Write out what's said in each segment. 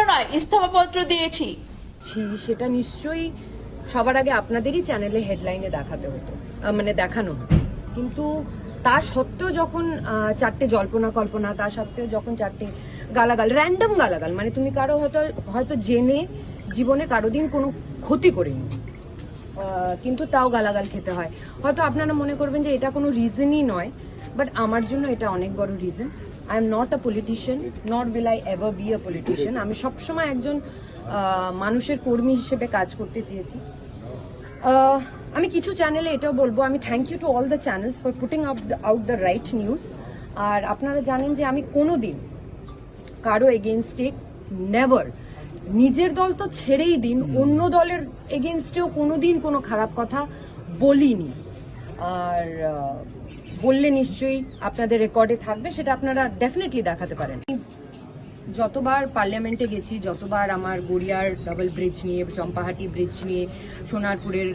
নয় ইস্তফাপত্র দিয়েছি। সেটা নিশ্চয়ই সবার আগে আপনাদেরই চ্যানেলে হেডলাইনে দেখাতে হতো, মানে দেখানো হতো। কিন্তু তা সত্ত্বেও যখন চারটে জল্পনা কল্পনা, তা সত্ত্বেও যখন চারটে গালাগাল, র্যান্ডম গালাগাল, মানে তুমি কারো হয়তো জেনে জীবনে কারো দিন কোনো ক্ষতি করেনি, কিন্তু তাও গালাগাল খেতে হয়। হয়তো আপনারা মনে করবেন যে এটা কোনো রিজনই নয়, বাট আমার জন্য এটা অনেক বড় reason. I am not a politician, not will I ever be a politician. আমি সবসময় একজন মানুষের কর্মী হিসেবে কাজ করতে চেয়েছি। আমি কিছু চ্যানেলে এটাও বলবো, আমি thank you to all the channels for putting out the right news. আর আপনারা জানেন যে আমি কোনোদিন কারো এগেনস্টে নেভার, নিজের দল তো ছেড়েই দিন, অন্য দলের এগেনস্টেও কোনোদিন কোনো খারাপ কথা বলিনি। আর বললে নিশ্চয়ই আপনাদের রেকর্ডে থাকবে, সেটা আপনারা ডেফিনেটলি দেখাতে পারেন। যতবার পার্লামেন্টে গেছি, যতবার আমার গড়িয়ার ডাবল ব্রিজ নিয়ে, চম্পাহাটি ব্রিজ নিয়ে, সোনারপুরের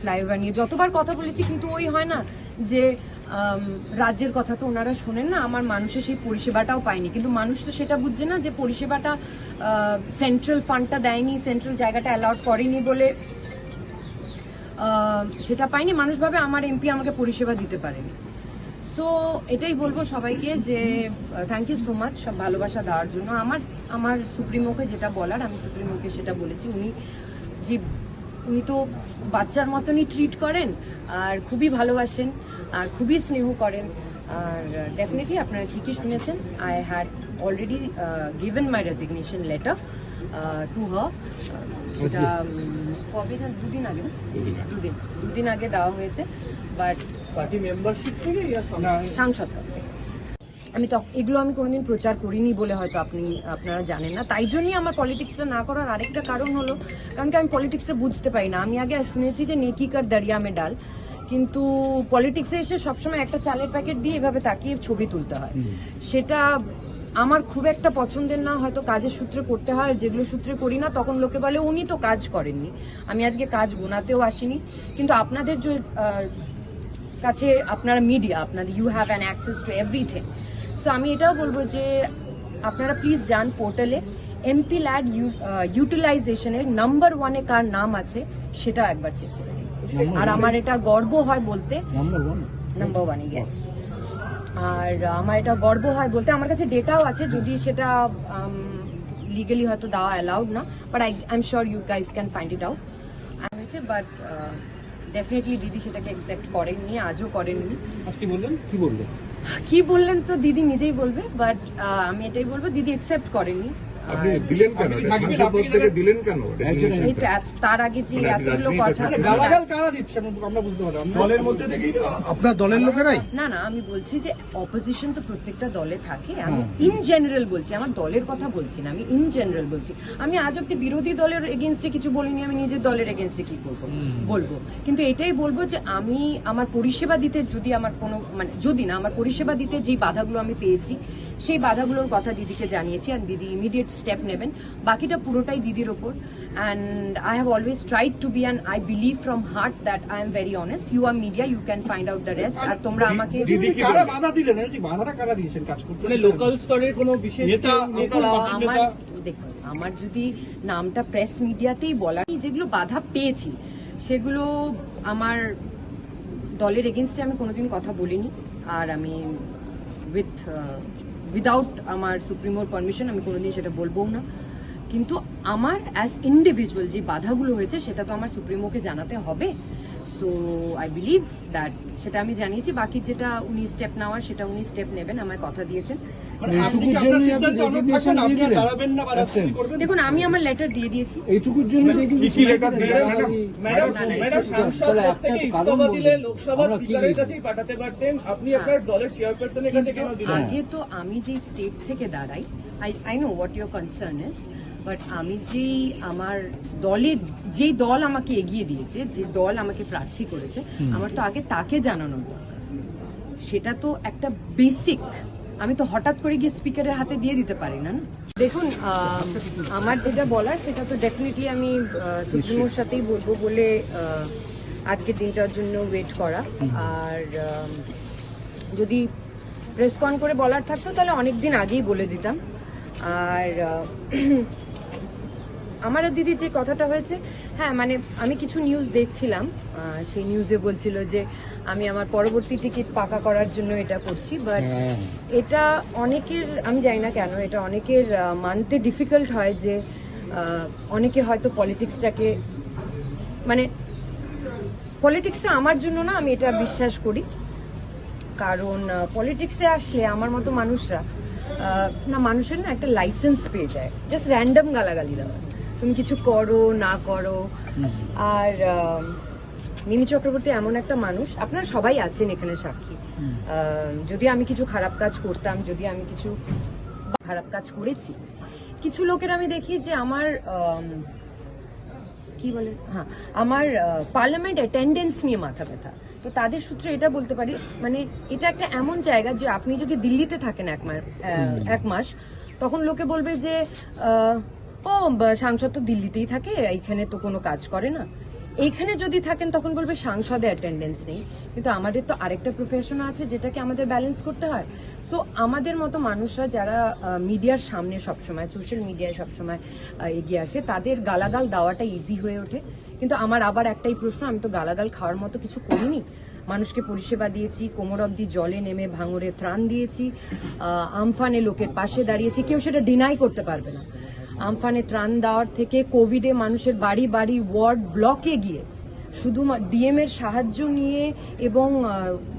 ফ্লাইওভার নিয়ে যতবার কথা বলেছি, কিন্তু ওই হয় না যে রাজ্যের কথা তো ওনারা শোনেন না, আমার মানুষের সেই পরিষেবাটাও পায়নি। কিন্তু মানুষ তো সেটা বুঝছে না যে পরিষেবাটা সেন্ট্রাল ফান্ডটা দেয়নি, সেন্ট্রাল জায়গাটা অ্যালাউড করেনি বলে সেটা পাইনি। মানুষ ভাবে আমার এমপি আমাকে পরিষেবা দিতে পারেনি। সো এটাই বলবো সবাইকে যে থ্যাংক ইউ সো মাচ সব ভালোবাসা দেওয়ার জন্য। আমার সুপ্রিমোকে যেটা বলার আমি সুপ্রিমোকে সেটা বলেছি। উনি তো বাচ্চার মতনই ট্রিট করেন, আর খুবই ভালোবাসেন, আর খুবই স্নেহ করেন। আর ডেফিনেটলি আপনারা ঠিকই শুনেছেন, I had already given my resignation letter to her. সেটা কবে না, দুদিন আগে দেওয়া হয়েছে। বাট পার্টি মেম্বারশিপ থেকে সাংসদ আমি তো এগুলো আমি কোনোদিন প্রচার করিনি বলে হয়তো আপনারা জানেন না। তাই জন্যই আমার পলিটিক্সটা না করার আরেকটা কারণ হলো, কারণ কি আমি পলিটিক্সটা বুঝতে পারি না। আমি আগে শুনেছি যে নেকি কার দরিয়া মে ডাল, কিন্তু পলিটিক্সে এসে সবসময় একটা চালের প্যাকেট দিয়ে এভাবে তাকিয়ে ছবি তুলতে হয়, সেটা আমার খুব একটা পছন্দের না। হয়তো কাজের সূত্রে করতে হয়, যেগুলো সূত্রে করি না তখন লোকে বলে উনি তো কাজ করেননি। আমি আজকে কাজ গোনাতেও আসিনি, কিন্তু আপনাদের যে কাছে, আপনারা মিডিয়া, আপনাদের you have an access to everything. So আমি এটাও বলবো যে আপনারা প্লিজ যান পোর্টালে, এমপি ল্যাড ইউটিলাইজেশনের নাম্বার 1-এ কার নাম আছে সেটা একবার চেক করে নিন। আর আমার এটা গর্ব হয় বলতে, নাম্বার 1-এ, ইয়েস। আর আমার এটা গর্ব হয় বলতে, আমার কাছে ডেটাও আছে, যদি সেটা লিগালি হয়তো দেওয়া অ্যালাউড না, but I am sure you guys can find it out. But definitely দিদি সেটাকে অ্যাকসেপ্ট করেননি, আজও করেননি। কি বললেন তো দিদি নিজেই বলবে, বাট আমি এটাই বলবো দিদি অ্যাকসেপ্ট করেননি। তার আগে যে এতগুলো কথা, আপনার দলের লোকেরাই না, আমি বলছি যে অপোজিশন তো প্রত্যেকটা দলে থাকে। আমি ইন জেনারেল বলছি, আমার দলের কথা বলছি না, আমি ইন জেনারেল বলছি। আমি আজ অব্দি বিরোধী দলের এগেনস্টে কিছু বলিনি, আমি নিজের দলের এগেনস্টে কি করবো বলবো। কিন্তু এটাই বলবো যে আমি আমার পরিষেবা দিতে যদি আমার কোনো, মানে যদি না, আমার পরিষেবা দিতে যেই বাধাগুলো আমি পেয়েছি সেই বাধাগুলোর কথা দিদিকে জানিয়েছি, আর দিদি ইমিডিয়েট স্টেপ নেবেন। বাকিটা পুরোটাই দিদির ওপর। And I have always tried to be, and I believe from heart that I am very honest. You are media, you can find out the rest. আর তোমরা আমাকে কারা বাধা দিলেন, এই যে বাধাটা কারা দিয়েছেন কাজ করতে, মানে লোকাল স্তরের কোনো বিশেষ নেতা? দেখুন, আমার যদি নামটা প্রেস মিডিয়াতেই বলা, যেগুলো বাধা পেয়েছি সেগুলো আমার দলের এগেনস্টে আমি কোনোদিন কথা বলিনি। আর আমি উইদাউট আমার সুপ্রিমোর পারমিশন আমি কোনোদিন সেটা বলবোও না। কিন্তু আমার অ্যাজ ইন্ডিভিজুয়াল যে বাধাগুলো হয়েছে সেটা তো আমার সুপ্রিমোকে জানাতে হবে। সো আই বিলিভ দ্যাট সেটা আমি জানিয়েছি। বাকি যেটা উনি স্টেপ নেওয়ার সেটা উনি স্টেপ নেবেন, আমায় কথা দিয়েছেন। দেখুন, আমি আমার লেটার দিয়ে দিয়েছি। এইটুকুর জন্য আগে তো আমি যে স্টেট থেকে দাঁড়াই, I know what your concern is, but আমি যেই আমার দলের, যেই দল আমাকে এগিয়ে দিয়েছে, যে দল আমাকে প্রার্থী করেছে, আমার তো আগে তাকে জানানোর দরকার। সেটা তো একটা বেসিক, আমি তো হঠাৎ করে গিয়ে স্পিকারের হাতে দিয়ে দিতে পারি না। দেখুন, আমার যেটা বলার সেটা তো ডেফিনেটলি আমি সুপ্রিমোর সাথেই বলবো বলে আজকের দিনটার জন্য ওয়েট করা। আর যদি প্রেস কন করে বলার থাকতো তাহলে অনেক দিন আগেই বলে দিতাম। আর আমার আর দিদির যে কথাটা হয়েছে, হ্যাঁ মানে আমি কিছু নিউজ দেখছিলাম, সেই নিউজে বলছিল যে আমি আমার পরবর্তী টিকিট পাকা করার জন্য এটা করছি, বাট এটা অনেকের, আমি জানি না কেন এটা অনেকের মানতে ডিফিকাল্ট হয় যে অনেকে হয়তো পলিটিক্সটাকে, মানে পলিটিক্সটা আমার জন্য না, আমি এটা বিশ্বাস করি। কারণ পলিটিক্সে আসলে আমার মতো মানুষরা না, মানুষের না একটা লাইসেন্স পেয়ে যায় জাস্ট র্যান্ডম গালাগালি দেওয়া, তুমি কিছু করো না করো। আর মিমি চক্রবর্তী এমন একটা মানুষ, আপনারা সবাই আছেন এখানে সাক্ষী, যদি আমি কিছু খারাপ কাজ করতাম, যদি আমি কিছু খারাপ কাজ করেছি, কিছু লোকের আমি দেখি যে আমার কি বলে, হ্যাঁ আমার পার্লামেন্ট অ্যাটেন্ডেন্স নিয়ে মাথা ব্যথা। তো তাদের সূত্রে এটা বলতে পারি, মানে এটা একটা এমন জায়গা যে আপনি যদি দিল্লিতে থাকেন এক মাস, তখন লোকে বলবে যে সাংসদ তো দিল্লিতেই থাকে, এইখানে তো কোনো কাজ করে না। এইখানে যদি থাকেন তখন বলবে সাংসদে অ্যাটেন্ডেন্স নেই। কিন্তু আমাদের তো আরেকটা প্রফেশন আছে যেটাকে আমাদের ব্যালেন্স করতে হয়। সো আমাদের মতো মানুষরা যারা মিডিয়ার সামনে সবসময়, সোশ্যাল মিডিয়ায় সবসময় এগিয়ে আসে, তাদের গালাগাল দেওয়াটা ইজি হয়ে ওঠে। কিন্তু আমার আবার একটাই প্রশ্ন, আমি তো গালাগাল খাওয়ার মতো কিছু করিনি। মানুষকে পরিষেবা দিয়েছি, কোমর অবধি জলে নেমে ভাঙরে ত্রাণ দিয়েছি, আমফানে লোকের পাশে দাঁড়িয়েছি, কেউ সেটা ডিনাই করতে পারবে না। আমফানে ত্রাণ দেওয়ার থেকে কোভিডে মানুষের বাড়ি বাড়ি ওয়ার্ড ব্লকে গিয়ে শুধু ডিএম এর সাহায্য নিয়ে এবং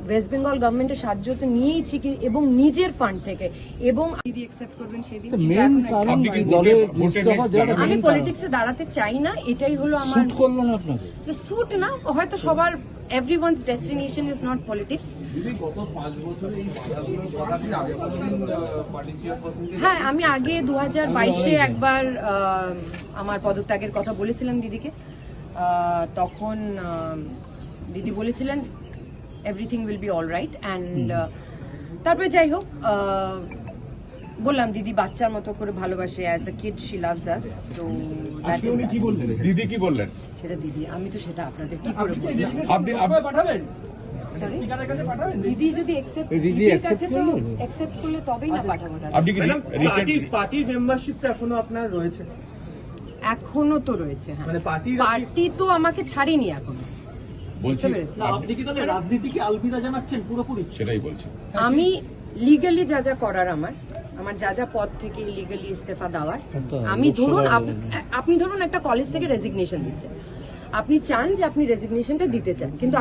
ওয়েস্ট বেঙ্গল গভর্নমেন্টের সাহায্য তো নিয়েইছি, এবং নিজের ফান্ড থেকে, এবং দিদি অ্যাকসেপ্ট করবেন সেদিন। আমি পলিটিক্সে দাঁড়াতে চাই না, এটাই হলো আমার স্যুট না, হয়তো সবার everyone's destination is not politics. হ্যাঁ, আমি আগে 2022-এ একবার আমার পদত্যাগের কথা বলেছিলাম দিদিকে। তখন দিদি বলেছিলেন everything will be all right, and তারপরে যাই হোক, বললাম দিদি বাচ্চার মতো করে ভালোবাসে, as a kid she loves us. So কি বললেন দিদি, কি বললেন সেটা দিদি, আমি তো সেটা আপনাদের কি করে বলবো। আপনি পাঠাবেন, Sorry? স্পিকারের কাছে পাঠাবেন? দিদি যদি অ্যাকসেপ্ট করলে তবেই না পাঠাবো দাদা। আপনি কি পার্টির মেম্বারশিপ তো এখনো আপনার রয়েছে? এখনো তো রয়েছে, হ্যাঁ। মানে পার্টি তো আমাকে ছাড়েনি এখনো, বলছি আপনি কি তাহলে রাজনীতিকে আলবিদা জানাচ্ছেন পুরোপুরি? সেটাই বলছি। আমি লিগালি যা যা করার, আমার যা যা পদ থেকে লিগালি ইস্তফা দেওয়ার, আমি ধরুন আপনি ধরুন একটা কলেজ থেকে রেজিগনেশন দিচ্ছেন, আপনি চান যে আপনি রেজিগনেশনটা দিতে চান, কিন্তু